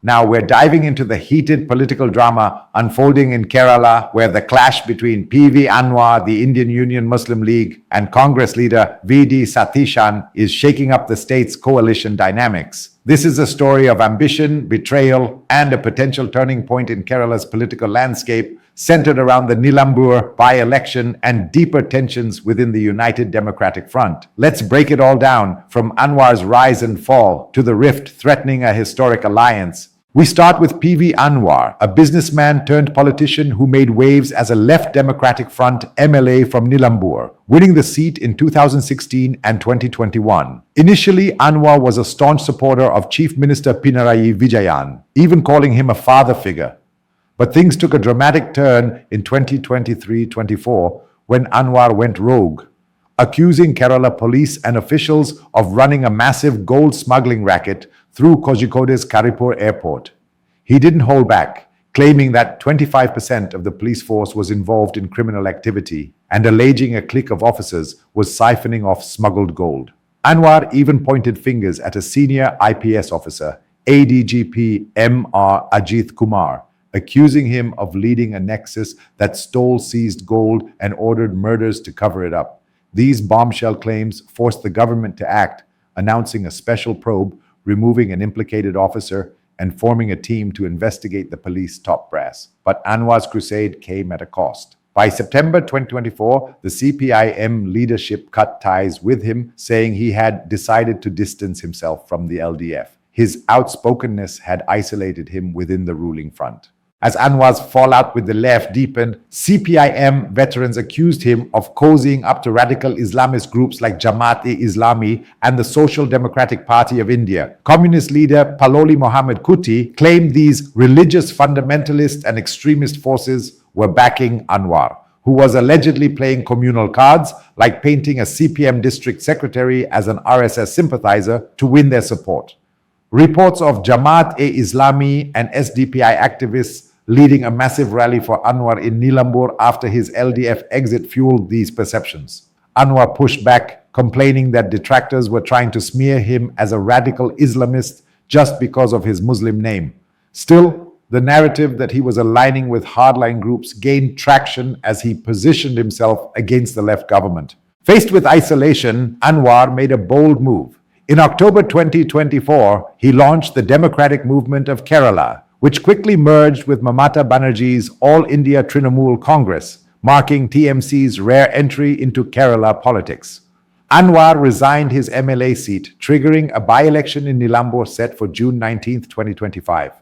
Now we're diving into the heated political drama unfolding in Kerala, where the clash between PV Anwar, the Indian Union Muslim League, and Congress leader VD Satheesan is shaking up the state's coalition dynamics. This is a story of ambition, betrayal, and a potential turning point in Kerala's political landscape, centered around the Nilambur by-election and deeper tensions within the United Democratic Front. Let's break it all down, from Anwar's rise and fall to the rift threatening a historic alliance. We start with PV Anwar, a businessman turned politician who made waves as a left Democratic Front MLA from Nilambur, winning the seat in 2016 and 2021. Initially, Anwar was a staunch supporter of Chief Minister Pinarayi Vijayan, even calling him a father figure. But things took a dramatic turn in 2023-24 when Anwar went rogue, accusing Kerala police and officials of running a massive gold smuggling racket through Kozhikode's Karipur airport. He didn't hold back, claiming that 25% of the police force was involved in criminal activity and alleging a clique of officers was siphoning off smuggled gold. Anwar even pointed fingers at a senior IPS officer, ADGP MR Ajith Kumar, accusing him of leading a nexus that stole seized gold and ordered murders to cover it up. These bombshell claims forced the government to act, announcing a special probe, removing an implicated officer, and forming a team to investigate the police top brass. But Anwar's crusade came at a cost. By September 2024, the CPIM leadership cut ties with him, saying he had decided to distance himself from the LDF. His outspokenness had isolated him within the ruling front. As Anwar's fallout with the left deepened, CPIM veterans accused him of cozying up to radical Islamist groups like Jamaat-e-Islami and the Social Democratic Party of India. Communist leader Paloli Mohammed Kuti claimed these religious fundamentalist and extremist forces were backing Anwar, who was allegedly playing communal cards, like painting a CPM district secretary as an RSS sympathizer to win their support. Reports of Jamaat-e-Islami and SDPI activists leading a massive rally for Anwar in Nilambur after his LDF exit fueled these perceptions. Anwar pushed back, complaining that detractors were trying to smear him as a radical Islamist just because of his Muslim name. Still, the narrative that he was aligning with hardline groups gained traction as he positioned himself against the left government. Faced with isolation, Anwar made a bold move. In October 2024, he launched the Democratic Movement of Kerala, which quickly merged with Mamata Banerjee's All India Congress, marking TMC's rare entry into Kerala politics. Anwar resigned his MLA seat, triggering a by-election in Nilambur set for June 19, 2025.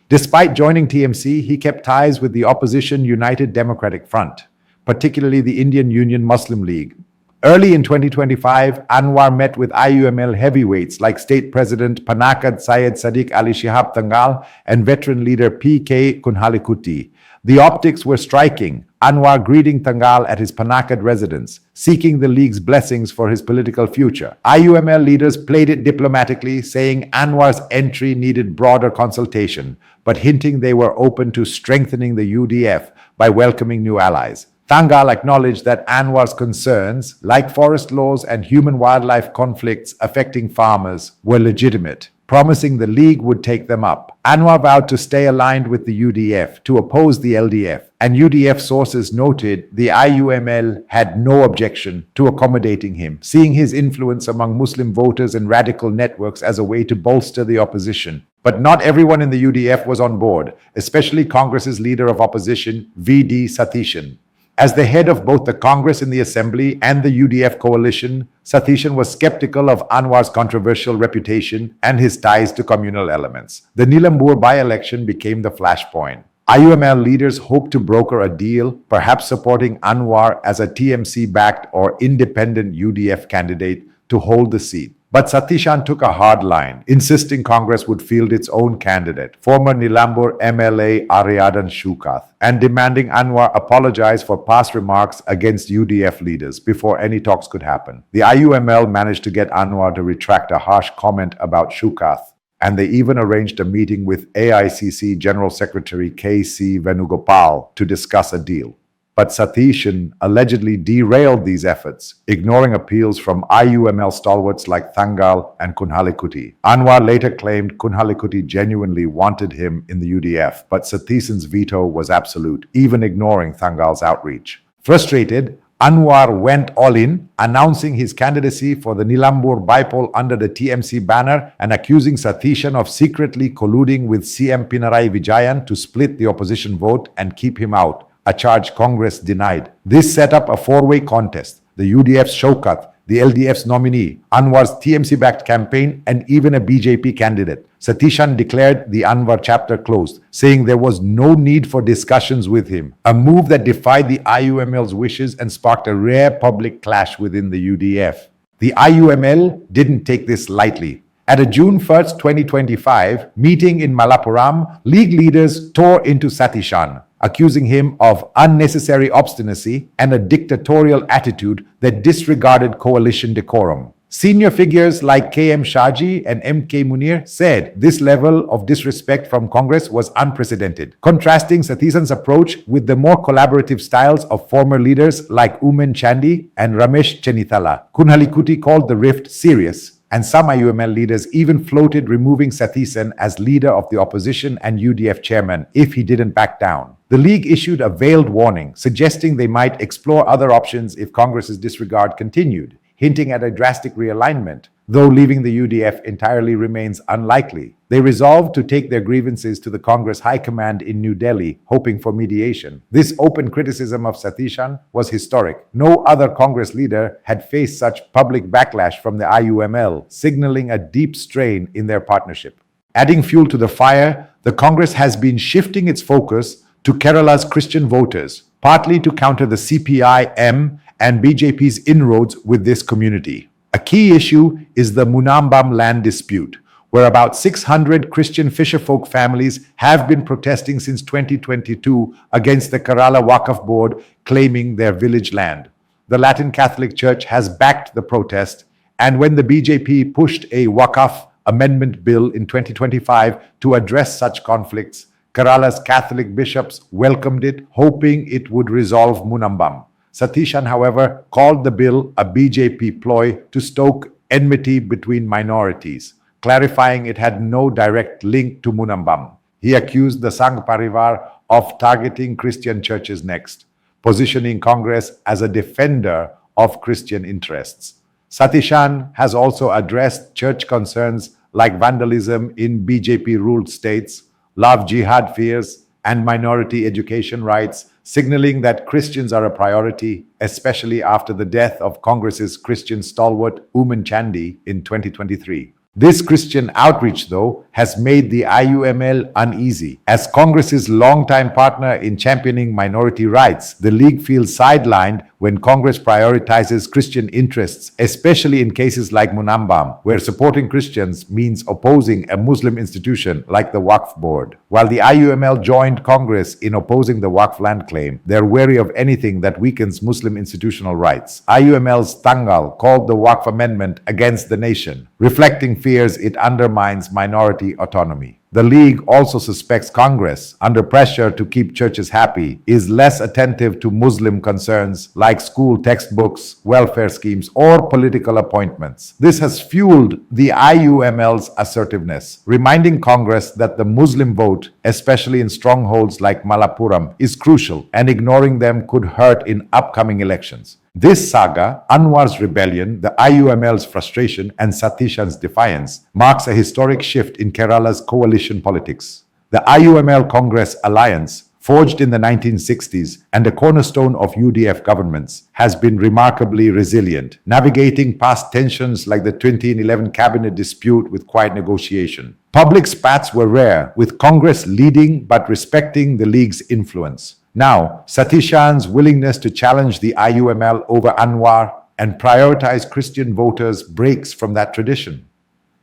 Despite joining TMC, he kept ties with the opposition United Democratic Front, particularly the Indian Union Muslim League. Early in 2025, Anwar met with IUML heavyweights like State President Panakad Syed Sadiq Ali Shihab Thangal and veteran leader P.K. Kunhalikutti. The optics were striking, Anwar greeting Thangal at his Panakad residence, seeking the league's blessings for his political future. IUML leaders played it diplomatically, saying Anwar's entry needed broader consultation, but hinting they were open to strengthening the UDF by welcoming new allies. Thangal acknowledged that Anwar's concerns, like forest laws and human-wildlife conflicts affecting farmers, were legitimate, promising the League would take them up. Anwar vowed to stay aligned with the UDF, to oppose the LDF, and UDF sources noted the IUML had no objection to accommodating him, seeing his influence among Muslim voters and radical networks as a way to bolster the opposition. But not everyone in the UDF was on board, especially Congress's leader of opposition, VD Satheesan. As the head of both the Congress in the Assembly and the UDF coalition, Satheesan was skeptical of Anwar's controversial reputation and his ties to communal elements. The Nilambur by-election became the flashpoint. IUML leaders hoped to broker a deal, perhaps supporting Anwar as a TMC-backed or independent UDF candidate to hold the seat. But Satheesan took a hard line, insisting Congress would field its own candidate, former Nilambur MLA Ariadan Shukath, and demanding Anwar apologize for past remarks against UDF leaders before any talks could happen. The IUML managed to get Anwar to retract a harsh comment about Shukath, and they even arranged a meeting with AICC General Secretary K.C. Venugopal to discuss a deal. But Satheesan allegedly derailed these efforts, ignoring appeals from IUML stalwarts like Thangal and Kunhalikuti. Anwar later claimed Kunhalikuti genuinely wanted him in the UDF, but Satheesan's veto was absolute, even ignoring Thangal's outreach. Frustrated, Anwar went all in, announcing his candidacy for the Nilambur bypoll under the TMC banner and accusing Satheesan of secretly colluding with CM Pinarayi Vijayan to split the opposition vote and keep him out, a charge Congress denied. This set up a four-way contest: the UDF's Shaukat, the LDF's nominee, Anwar's TMC-backed campaign, and even a BJP candidate. Satheesan declared the Anwar chapter closed, saying there was no need for discussions with him, a move that defied the IUML's wishes and sparked a rare public clash within the UDF. The IUML didn't take this lightly. At a June 1st, 2025 meeting in Malappuram, League leaders tore into Satheesan, accusing him of unnecessary obstinacy and a dictatorial attitude that disregarded coalition decorum. Senior figures like KM Shaji and MK Munir said this level of disrespect from Congress was unprecedented, contrasting Satheesan's approach with the more collaborative styles of former leaders like Umen Chandi and Ramesh Chenithala. Kunhalikuti called the rift serious, and some IUML leaders even floated removing Satheesan as leader of the opposition and UDF chairman if he didn't back down. The League issued a veiled warning, suggesting they might explore other options if Congress's disregard continued, hinting at a drastic realignment, though leaving the UDF entirely remains unlikely. They resolved to take their grievances to the Congress High Command in New Delhi, hoping for mediation. This open criticism of Satheesan was historic. No other Congress leader had faced such public backlash from the IUML, signaling a deep strain in their partnership. Adding fuel to the fire, the Congress has been shifting its focus to Kerala's Christian voters, partly to counter the CPIM and BJP's inroads with this community. A key issue is the Munam land dispute, where about 600 Christian fisherfolk families have been protesting since 2022 against the Kerala Waqf Board claiming their village land. The Latin Catholic Church has backed the protest, and when the BJP pushed a Waqf amendment bill in 2025 to address such conflicts, Kerala's Catholic bishops welcomed it, hoping it would resolve Munam. Satheesan, however, called the bill a BJP ploy to stoke enmity between minorities, clarifying it had no direct link to Munam. He accused the Sangh Parivar of targeting Christian churches next, positioning Congress as a defender of Christian interests. Satheesan has also addressed church concerns like vandalism in BJP-ruled states, love jihad fears, and minority education rights, signaling that Christians are a priority, especially after the death of Congress's Christian stalwart Umen Chandi in 2023. This Christian outreach, though, has made the IUML uneasy. As Congress's longtime partner in championing minority rights, the League feels sidelined when Congress prioritizes Christian interests, especially in cases like Munam, where supporting Christians means opposing a Muslim institution like the Waqf Board. While the IUML joined Congress in opposing the Waqf land claim, they're wary of anything that weakens Muslim institutional rights. IUML's Thangal called the Waqf amendment against the nation, reflecting fears it undermines minority autonomy. The League also suspects Congress, under pressure to keep churches happy, is less attentive to Muslim concerns like school textbooks, welfare schemes, or political appointments. This has fueled the IUML's assertiveness, reminding Congress that the Muslim vote, especially in strongholds like Malappuram, is crucial, and ignoring them could hurt in upcoming elections. This saga, Anwar's rebellion, the IUML's frustration, and Satheesan's defiance, marks a historic shift in Kerala's coalition politics. The IUML-Congress alliance, forged in the 1960s and a cornerstone of UDF governments, has been remarkably resilient, navigating past tensions like the 2011 cabinet dispute with quiet negotiation. Public spats were rare, with Congress leading but respecting the League's influence. Now, Satheesan's willingness to challenge the IUML over Anwar and prioritize Christian voters breaks from that tradition.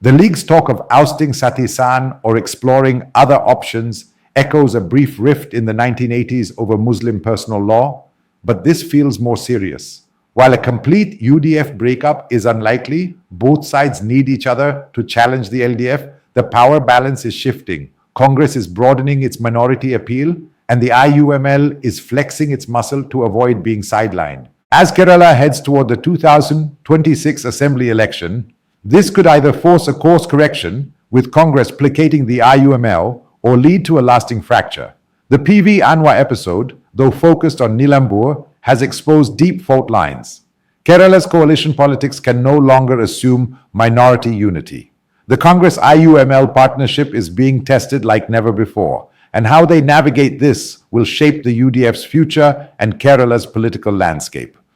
The League's talk of ousting Satheesan or exploring other options echoes a brief rift in the 1980s over Muslim personal law, but this feels more serious. While a complete UDF breakup is unlikely, both sides need each other to challenge the LDF. The power balance is shifting. Congress is broadening its minority appeal, and the IUML is flexing its muscle to avoid being sidelined. As Kerala heads toward the 2026 Assembly election, this could either force a course correction, with Congress placating the IUML, or lead to a lasting fracture. The PV Anwar episode, though focused on Nilambur, has exposed deep fault lines. Kerala's coalition politics can no longer assume minority unity. The Congress IUML partnership is being tested like never before, and how they navigate this will shape the UDF's future and Kerala's political landscape.